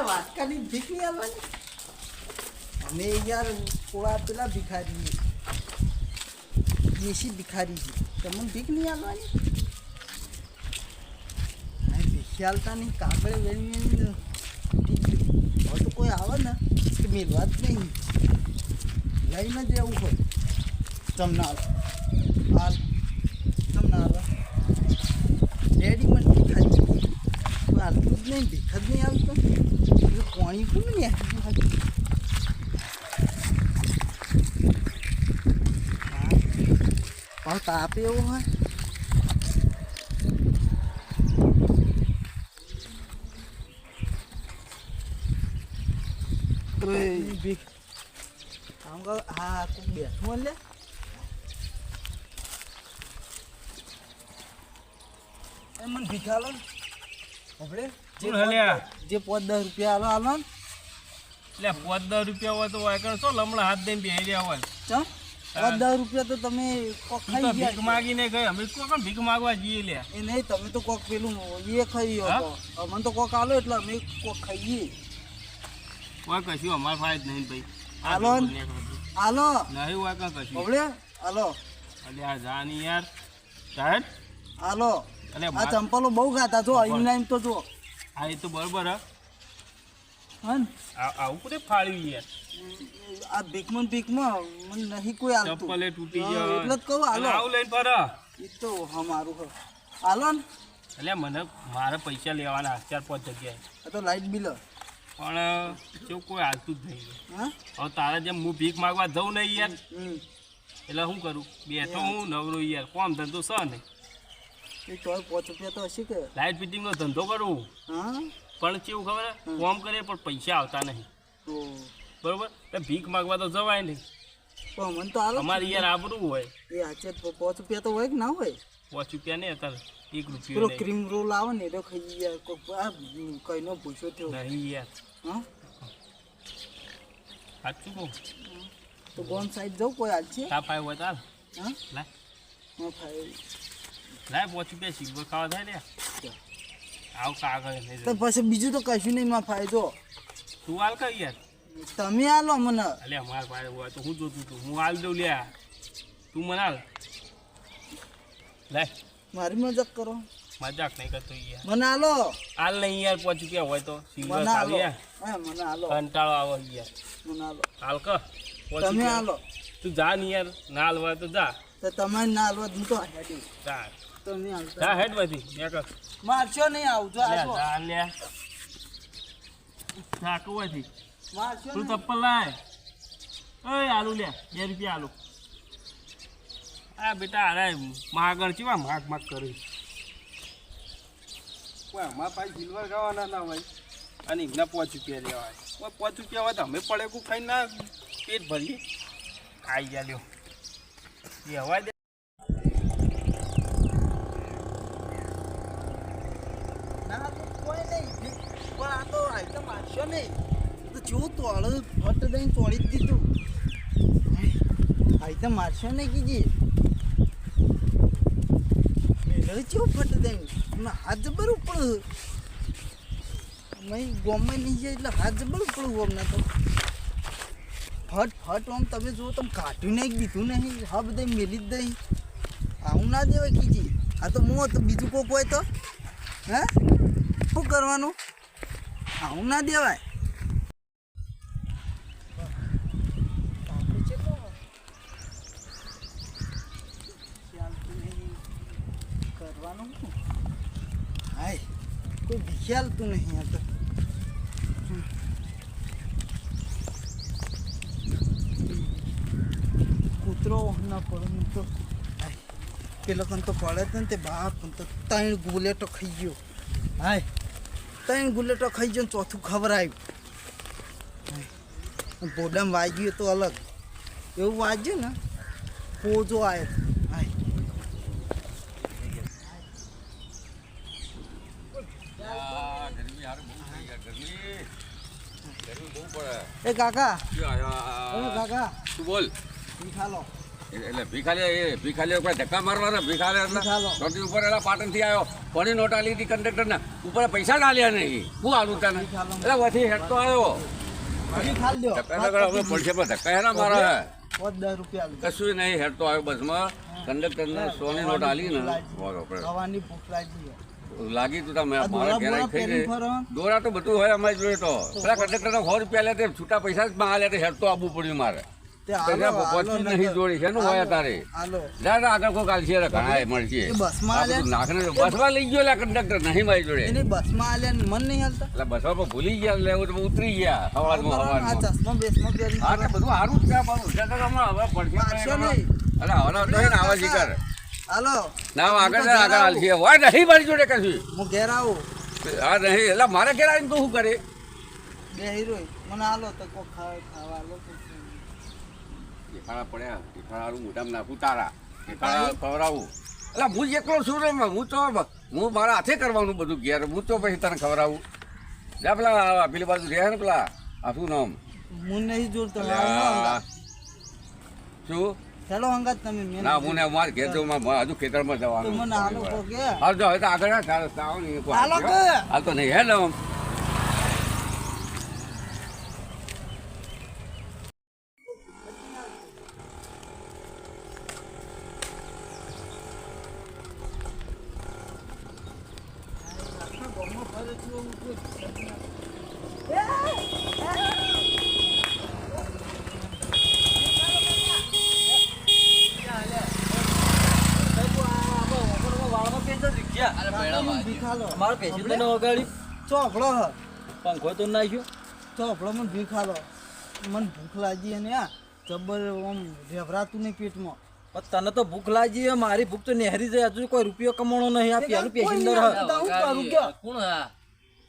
વાટકાની ભીખ નહીં આવવાની અમે યાર થોડા પેલા ભિખારી દેશી ભિખારી છે તમને ભીખ નહીં આવવાની ભીખ આવતા નહીં કાગળે વેણી હવે તો કોઈ આવે ને કે મેળવા જ નહીં લઈને જ રહેવું હોય તમને હાલ તમને આવે રેડીમેડ ભિખારી કોઈ હાલતું જ નહીં ભીખ જ નહીં આવતું પાણી કોણ ને હા તાપ એવો હોય હા કોઈ બેઠું લે એ મને ભીખા લો આપણે જે 5-10 રૂપિયા આલો એટલે 5-10 રૂપિયા હોય તો વાયકણ છો લમણા હાથ દઈને બેહી રહ્યા હોય ચમ 5-10 રૂપિયા તો તમે કોક ખાઈ ગયા ભીખ માગીને ગઈ અમે કોક ભીખ માગવા જઈએ લે એ નહીં તમે તો કોક પેલું એ ખાઈ હતો મને તો કોક આલો એટલે અમે કોક ખાઈએ કોઈ કશું અમાર ફાયદ નહીં ભાઈ આલો આલો નહીં હોય કાં કશું બબડે આલો અલે આ જાની યાર સાહેબ આલો આ ચંપલો બહુ ખાતા જો એમ તો જો હા એ તો બરોબર હા આવું કોને ફાળ્યું યાર આ ભીખમાં મને નહીં કોઈ આલતું ચપ્પલે તૂટી ગયો એટલે જ કહું આલો આવું લઈને ફર એ તો અમારું હે આલો ને એટલે મને મારે પૈસા લેવાના 4-5 જગ્યાએ આ તો લાઇટ બિલ પણ જો કોઈ હાલતું જ નહીં હા હવે તારા જેમ હું ભીખ માગવા જઉં નહીં યાર એટલે શું કરું બેઠો હું નવરો યાર કોમ ધંધો છે નહીં એ 5 રૂપિયા તો હશે કે લાઇટ ફિટિંગનો ધંધો કરું હા પણ કેવું ખબર કોમ કરે પણ પૈસા આવતા નહીં તો બરોબર તો ભીખ માગવા તો જવાય નહીં તો મને તો આલો અમારી યાર આબરું હોય એ આચે 5 રૂપિયા તો હોય કે ના હોય 5 રૂપિયા નહીં અત્યારે 1 રૂપિયો પેલો ક્રીમ રોલ આવે ને એ તો ખાઈ યાર આ કઈનો ભૂસો થયો નહીં યાર હા સાચું કહું તો ગોન સાઈડ જાઉં કોઈ હાલ છે તા પાય હોય તાર હા લાય હા ભાઈ લાય 5 રૂપિયા સિલ્વર ખાવા થાય ને આવ કાગળ નહીં તો પછી બીજું તો કશું નહીં માં ફાયદો તું હાલ કર યાર તમે આલો મને અલે અમાર પાસે હોય તો હું જોતું તું હું હાલ દઉં લ્યા તું મને હાલ લાય મારી મજાક કરો મજાક નહીં કરતો યાર મને આલો હાલ નહીં યાર 5 રૂપિયા હોય તો સિલ્વર મને આલો ખાવી યાર હા મને આલો કંટાળો આવે યાર મને આલો હાલ કર તમે આલો તું જા નહીં યાર ના હાલવા તો જા તો તમારે ના આલવા હું તો હેડી જા તમે આલતા જા હેડ બધી મેં કર મારશો નહીં આવજો આજો જા લે જા કવાથી મારશો તું ચપ્પલ લાય ઓય આલુ લે 2 રૂપિયા આલુ આ બેટા અરે માગણ ચેવા માગ કરી કોઈ અમારા પાસે સિલ્વર ખાવાના ના હોય અને એમના 5 રૂપિયા લેવાય કોઈ 5 રૂપિયા હોય તો અમે પડેકું ખાઈને ના પેટ ભરીએ આવી ગયા લ્યો એ હવા દે ના તો કોઈ નહીં પણ આ તો આઈટમ મારશો નહીં તો જો તોળ ફટ દઈને તોડી જ દીધું આઈટમ મારશો નહીં કીજી મેળવે ચેવું ફટ દઈને હાથ જબર ઉપર મેં ગોમાં નહીં જાય એટલે હાથ જબર ઉપર અમને તો ફટ આમ તમે જુઓ તમે કાઢ્યું નહીં દીધું નહીં હા બધા મેલી જ દઈ આવું ના દેવાય કીજી આ તો હું તો બીજું કોક હોય તો હે શું કરવાનું આવું ના દેવાય કરવાનું હાય કોઈ વિખ્યાલતું નહીં આ તો કૂતરો ના પડે તો પેલો કન તો પડે ને તે બાપ તો 3 ગુલેટો ખાઈ ગયો હાય 3 ગુલેટો ખાઈ ગયો ચોથું ખબર આવ્યું બોડામાં વાગ્યું તો અલગ એવું વાગ્યું ને પોજો આવ્યો હાય એ કાકા શું કાકા બોલ ભીખાલો એટલે ભીખાલી કોઈ ધક્કા મારવાના ભીખાલે એટલે ભીખાલો. નોટી ઉપર એલા પાટણથી આવ્યો કોની નોટ આલી હતી કંડક્ટરના ઉપર પૈસા ના આલ્યા નહીં શું આલું તને ભીખાલો. એટલે વધી હેડ તો આવ્યો ભીખાલ દો ધક્કા લગાડો પડશે પણ ધક્કા હેના મારા ₹10 કશું નહીં હેડ તો આવ્યો બસમાં કંડક્ટરને 100 ની નોટ આલી ને બરોબર ખાવાની ભૂખ લાગી લાગી તું તમે આ મારા ઘેર દોરા ખાઈ પહેરી જાય ફરો. દોરા તો બધું હોય અમારી જોડે તો પેલા કંડક્ટરને 100 રૂપિયા લે તે છૂટા પૈસા જ માં આલ્યા તે હેડ તો આવવું પડ્યું મારે તે પૈસા હાલો, પહોંચી હાલો નહીં જોડી છે ને હોય તારે હાલો જા આગળ કોઈ કાલ છે ઘણા મળશે એ બસમાં આલ્યા? નાખને બસમાં લઈ ગયો લે કંડક્ટર નહીં મારી જોડે એની બસમાં આલ્યા ને મન નહીં હાલતા એટલે બસમાં પણ ભૂલી ગયા લેવું તો ઉતરી ગયા સવારમાં આ સવારમાં ચશ્મા બેસમાં પહેરી હા તો બધું સારું જ છે મારું છે તો હમણાં હવે પડશે પાછો નહીં. નહીં. અરે હવે તો ને આવા શીખર હાલો ના આગળ આગળ હાલ છે હોય નહીં મારી જોડે કશું હું ઘેર આવું હા નહીં એટલે મારે ઘેર આવીને તું શું કરે બે હીરો મને હાલો તો કોઈ ખાવા હાલો તો ઠેકાણા પડ્યા ઠેકાણા મોઢામાં નાખું તારા ઠેકાણા ખવડાવું એટલે હું જ એકલો છું ને હું મારા હાથે કરવાનું બધું ઘેર હું તો પછી તને ખવડાવું જા પેલા પેલી બાજુ રહ્યા ને પેલા આ શું નામ હું નહીં જોડતો અલ્યા, શું હેલો હંગાત તમે મેં ના હું ને મારે ઘેર જવું મારે હજુ ખેતરમાં તો જવાનું મને હાલો તો કે હાલ જો હવે તો આગળ ના ચાલે આવો ને એક વાર. હાલો કે? હાલ તો નહીં હે ને આમ. મારો પેશી તો ન વગાડ્યું ચોપડો હ પંખો તો નાખ્યો ચોપડો મને ભીખ હાલો મને ભૂખ લાગી અને આ જબર આમ રેવરાતું નહીં પેટમાં પણ તને તો ભૂખ લાગી છે, મારી ભૂખ તો નેહરી જાય હજુ કોઈ રૂપિયો કમાણો નહીં આ પેલું પેશેન્જર હ તો હું કરું કયો કોણ હા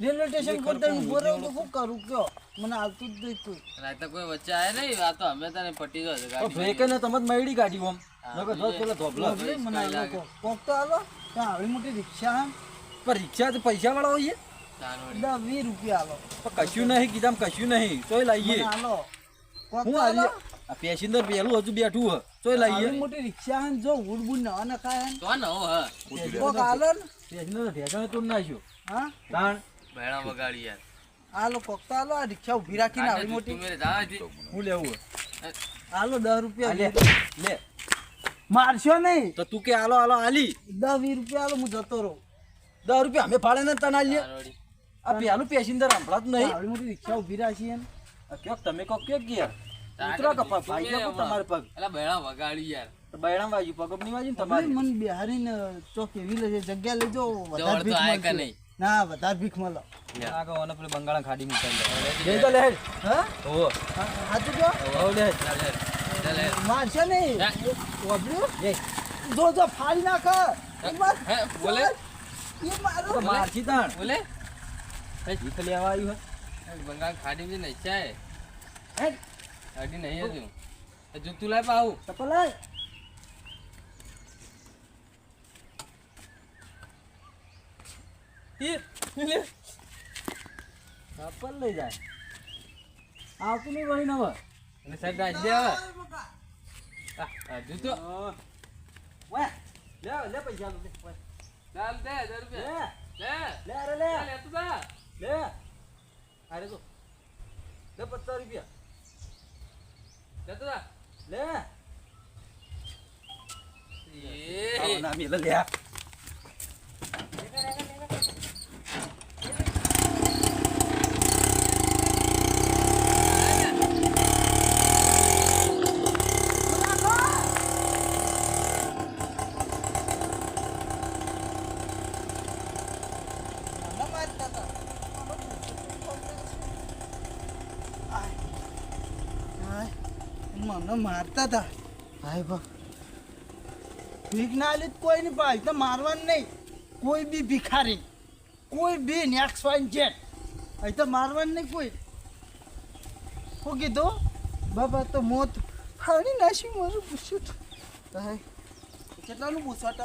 રેલવે સ્ટેશન પર તો ઉભો રહ્યો તો શું કરું કયો મને આવતું જ નહીં કોઈ રાતે કોઈ વચ્ચે આયા નહીં આ તો અમે તને પટી ગયો છે ગાડી બ્રેક ને તમે મયડી કાઢી ઓમ નકર જો પેલા ધોબલા લે, મને આ લોકો કોક તો હાલો ત્યાં આવડી મોટી રિક્ષા હે પણ રિક્ષા તો પૈસા વાળા હોઈએ ચાલવાડી. ₹20 હાલો પણ કશું નહીં કીધામ કશું નહીં તોય મને લાવીએ હાલો કોક હું તો હાલો આવી આ પેસેન્જર પેલું હજુ બેઠું હ તોય આવડી લાવીએ મોટી રિક્ષા હે ને જો ઉડબુડ નવા નખાય હે તો ન હો હા કોક હાલો ને પેસેન્જર ઢેકાણે તો નાખ્યો હા તાણ ભેણા વગાડી યાર હાલો કોક તો હાલો આ રિક્ષા ઊભી રાખીને આવડી તું મોટી મેરે જા હતી હું લેવું હાલો ₹10 આ લે લે મારશો નહીં તો તું કે હાલો હાલો આલી ₹10 હાલો હું જતો રહું ₹10 અમે ફાળે ને તને આલીએ ચાલવાડી. આ પેલું પેસેન્જર સંભળાતું નહીં આવડી મોટી રિક્ષા ઊભી રાખી હે ને આ ક્યાંક તમે કોક ક્યાંક ગયા તારે ઉતરો કે તું ભાઈ મેરે જાઓ તમારે પગ અલા ભેણા વગાડી યાર તો બૈરામ વાગ્યું પગ ની વાગ્યું ને તમારે તમારી મને બિહારીને ચોક એવી લઈ જગ્યા લઈ જાઓ વધારે દોડ તો આય ભીખ કે મળશે. નહીં? ના વધારે ભીખ મળે આગળ ઓને પેલી બંગાળા ખાડી મૂકાઈ લે તો લે હા ઓ સાચું કહો ઓ લે ચાલ યાર. ચાલ યાર. મારશે નહીં હે? વાપર્યું? લે જો ફાડી નાખ હે બોલે એ મારો તો મારથી તાણ બોલે ભીખ લેવા આવ્યું બંગાળ ખાડી માં નહીં છે હે ગાડી નહીં હજુ હજુ તું લાય પાઉં ચપ્પલ લાય. હે લે ચપ્પલ લઈ જાય આવતું નહીં વળી નવ અને સાહેબ રાજ દે હવે હા, હજુ તો વે લે લે પૈસા લે ચાલ દે 10 રૂપિયા લે લે અરે લે લે તું જા લે અરે તો લે 50 રૂપિયા લે તું જા લે એ ના મેલે લે મને મારતા હતા. આય. આય. મને મારતા હતા હાય બા ભીખ ના આલી તો કોઈ નહીં ભાઈ તો મારવાનું નહીં કોઈ બી ભિખારી કોઈ બી નેક્સ વાઇન જેટ અહીં તો મારવાનું નહીં કોઈ શું કીધું બાબા તો મોત ફાડી નાખ્યું મારું બુસટ હાય કેટલાનું બુસટ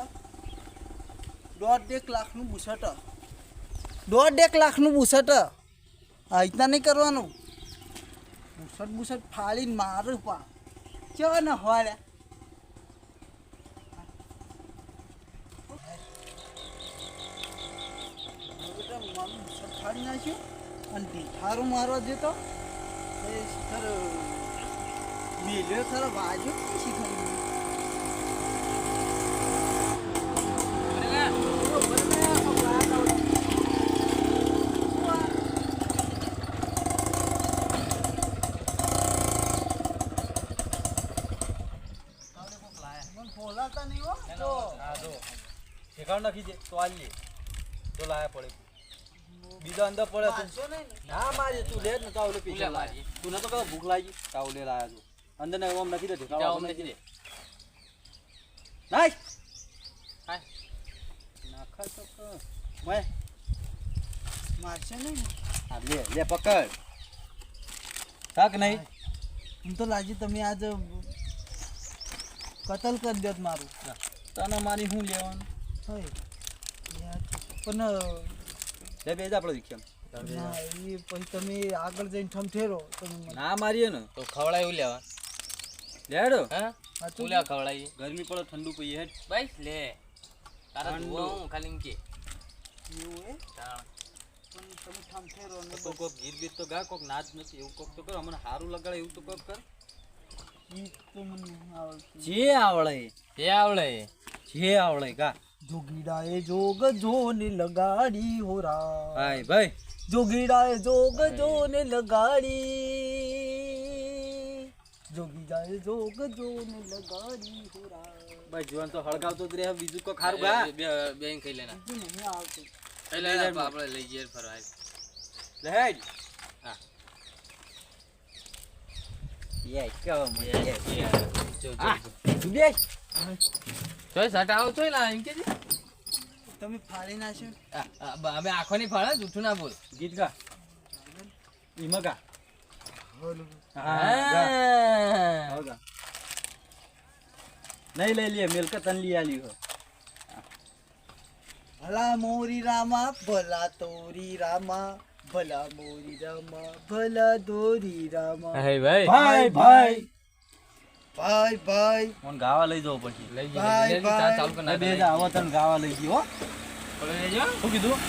1.5 લાખનું બુસટ 1.5 લાખનું બુસટ આઈતા નહીં કરવાનું બુસટ બુસટ ફાડીને મારું પા ચો ને હવાડ્યા ફાડી નાખ્યું અને ઢીઠારું મારવા જતો એ સર મેલ્યો સર વાજ્યો નહીં શીખવાનું બોલાતા નહીં હો તો હા જો શેખાડ નાખી દે તો આલી તો લાયા પડે બીજા અંદર પડે તો વાંચો નહીં ને. ના મારી તું લે જ ને તાવલે પીછે લાય તું નતો કહો ભૂખ લાગી તાવલે લાયા તું અંદર ને ઓમ નાખી દે ઓમ નાખી દે નાખ નાખા તો ભાઈ મારશે નહીં ને. આ લે પકડ થાક નહીં હું તો લાજી તમે આજ કતલ કરી દો મારું તને મારી શું લેવાનું હોય યાર, પણ લે બેજા આપણે દીક્ષમ ના, એ પછી તમે આગળ જઈને ઠમઠેરો તમે મને. ના મારીએ ને તો ખવડાયું લેવા લેડો હા સાચું તું લે ખવડાવી ગરમી પડે ઠંડુ પીએ હેડ બસ લે તારા ઠંડુ. જુઓ હું ખાલી કે એવું હે? તાણ. પણ તમે ઠમઠેરો ને તો કોક ગીત બીત તો ગા કોક નાચ નથી એવું કોક તો કરો અમને સારું લગાડે એવું તો કોક કર ઈ તો મને નહીં આવડતું. જે આવડે એ આવડે જે આવડે કા જોગીડાએ જોગ જોને લગાડી હોરા ભાઈ ભાઈ જોગીડાએ જોગ જોને લગાડી જોગીડાએ જોગ જોને લગાડી હોરા ભાઈ જીવન તો હળગાવતો જ રહે બીજું કોઈ ખારું ગા બે ખાઈ લેના બીજું નહીં આવતું. ખાઈ લે આપણે લઈ જઈએ ફરવા લે હેડ હા. યે કેવો મજા યે જો આ બે ચોય સટાવો ચોય લા એમ કે તમે ફાડી નાખ્યો અમે આંખો ની ફાળે જૂઠું ના બોલ ગીત ગા ઈમાં ગા બોલું હા ગા નહીં લઈ લે મિલકત તન લઈ આલી હો ભલા મોરી રામા ભલા તોરી રામા ભલા મોરી રામા ભલા દોરી રામા હે ભાઈ ભાઈ ભાઈ ભાઈ ભાઈ મને ગાવા લઈ જવો પછી લઈ ભાઈ, જઈએ ચા ભાઈ. ચાલુ કર બે જા આવો તને ગાવા લઈ ગયો હો પડે લેજો શું કીધું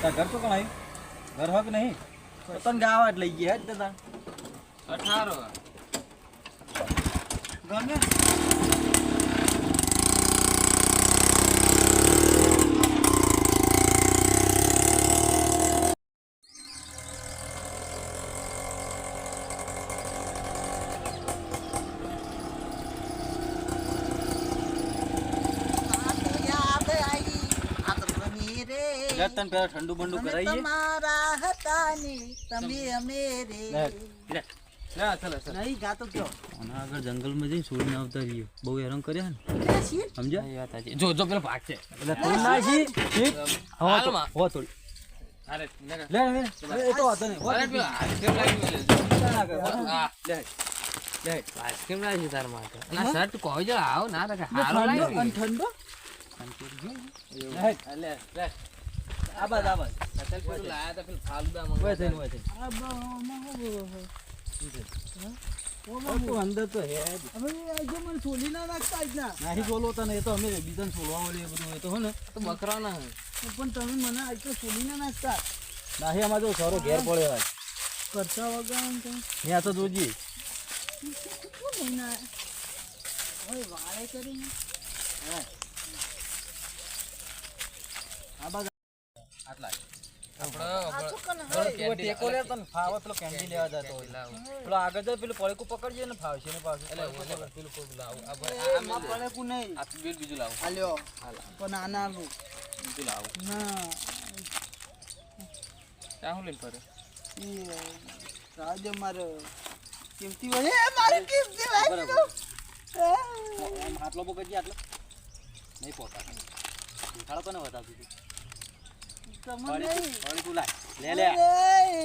તાર ઘર તો કોણ આવ્યું ઘર હક નહીં તો તને ગાવા જ લઈ ગયા હેડ દાદા 18 ગમે લે તને પેલા ઠંડુ બંડુ કરાવીએ તમારા હતા ને તમે અમે રે લે ના ચલો ચલો નહીં ગાતો કયો અને આગળ જંગલમાં જઈને છોડીને આવતા રહીએ બહુ હેરાન કર્યા ને સમજ્યા એ વાત સાચી. જો જો પેલો ભાગ છે એટલે થોડી નાખી ઠીક હાલમાં. હો થોડી અરે નગર લે લે એ તો વાતો નહીં હો અરે પેલો આઈસ્ક્રીમ લાવી લે ના કર હા લે લે આઈસ્ક્રીમ લાવી તાર માટે ના શર્ટ કોઈ જો આવ ના રાખે હારો લાવી અને ઠંડો લે લે આબાદ આબાદ અતલ પેલું લાયા તા પેલું ફાલુદા ઓય થઈને મંગાવ્યા ઓય થઈને આ બામાં હો તું અંદર તો હે જ. હવે આજે મને છોડી ના નાખતા જ ના નાહી બોલો તને એ તો અમે બીજાને છોડવા વળે એ બધું એ તો હો ને તો બકરા ના હે. પણ તમે મને આજ તો છોડી ના નાખતા નાહી આમાં જો સારો ઘેર પડે આજ કરતા વગર આમ તો ત્યાં તો જોજી શું નહીં ના હવે વાળે કરીને આટલા આપણો પેલો ટેકો લે તને ફાવે પેલો કેન્ડી લેવા જતો હોય પેલો આગળ જાય પેલું પળેકું પકડજે ને ફાવશે ને પાછું એટલે પેલું કોઈ લાવ આ ના પડે કુ નહીં બીજું લાવ હાલ્યો પણ આના નું બીજું લાવ ના ત્યાં હું લઈને ફરે એ રાજ્ય મારે કિંમતી હોય એ મારી કિંમતી હોય આમ હાથલો પકડજે આટલો નહીં પોતા દેખાડો કોને બતાવતું તું તમને નહીં પળેકું લાય લે લે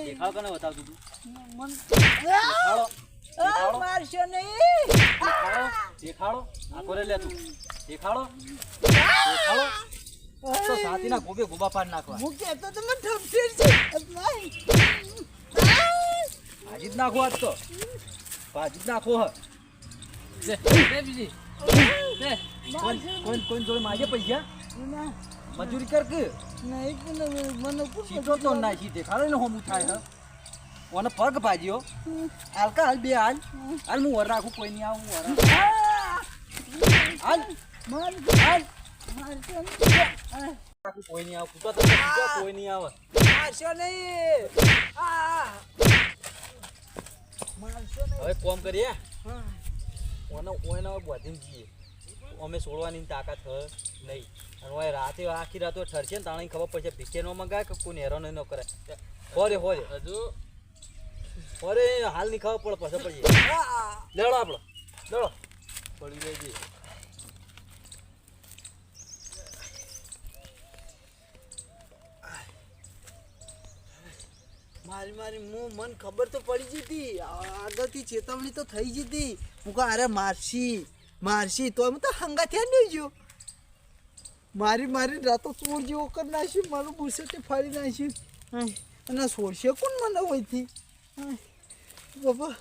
દેખાડો કોને બતાવતું તું મન દેખાડો મારશો નહીં દેખાડો આ કોને લે તું દેખાડો દેખાડો તો સાથીના ગોબે ગોબા પાડ નાખવા હું કહેતો તો મને ઠમઠેર છે નહીં. ભાજી જ નાખો આજ તો ભાજી જ નાખો હ લે લે બીજી લે કોણ જોડે માગે પૈસા ના, મજૂરી કર કે નહીં કે મને સીધો તો નાખી દેખાડે ને હોમું થાય હ ઓને પગ ભાજ્યો હાલ કા હાલ બે હાલ હાલ હું વર રાખું કોઈ નહીં આવું વર હાલ હાલ રાખું કોઈ નહીં આવું કૂટા તો કોઈ નહીં આવે મારશો નહીં. મારશો નહીં. હવે કોમ કરીએ ઓને ઓને બધીને જઈએ અમે છોડવાની તાકાત હ નહીં અને ઓય રાતે આખી રાતો ઠરશે ને તાણે ખબર પડશે ભીખે નો મંગાય કે કોઈ હેરાન ન કરે હોરે હજુ હોરે હાલ ની ખબર પડે પછી પડીએ લેડો આપણો લેડો પડી જાય મારી મને ખબર તો પડી જતી આગળથી ચેતવણી તો થઈ જતી હું કહું અરે મારશી તો એમ તો હંગા થયા નહીં જો મારી રાતો ચોર જેવો કરી નાખ્યું મારું બુસેટે ફાડી નાખ્યું અને છોડશે કોણ મને હોયથી બાબા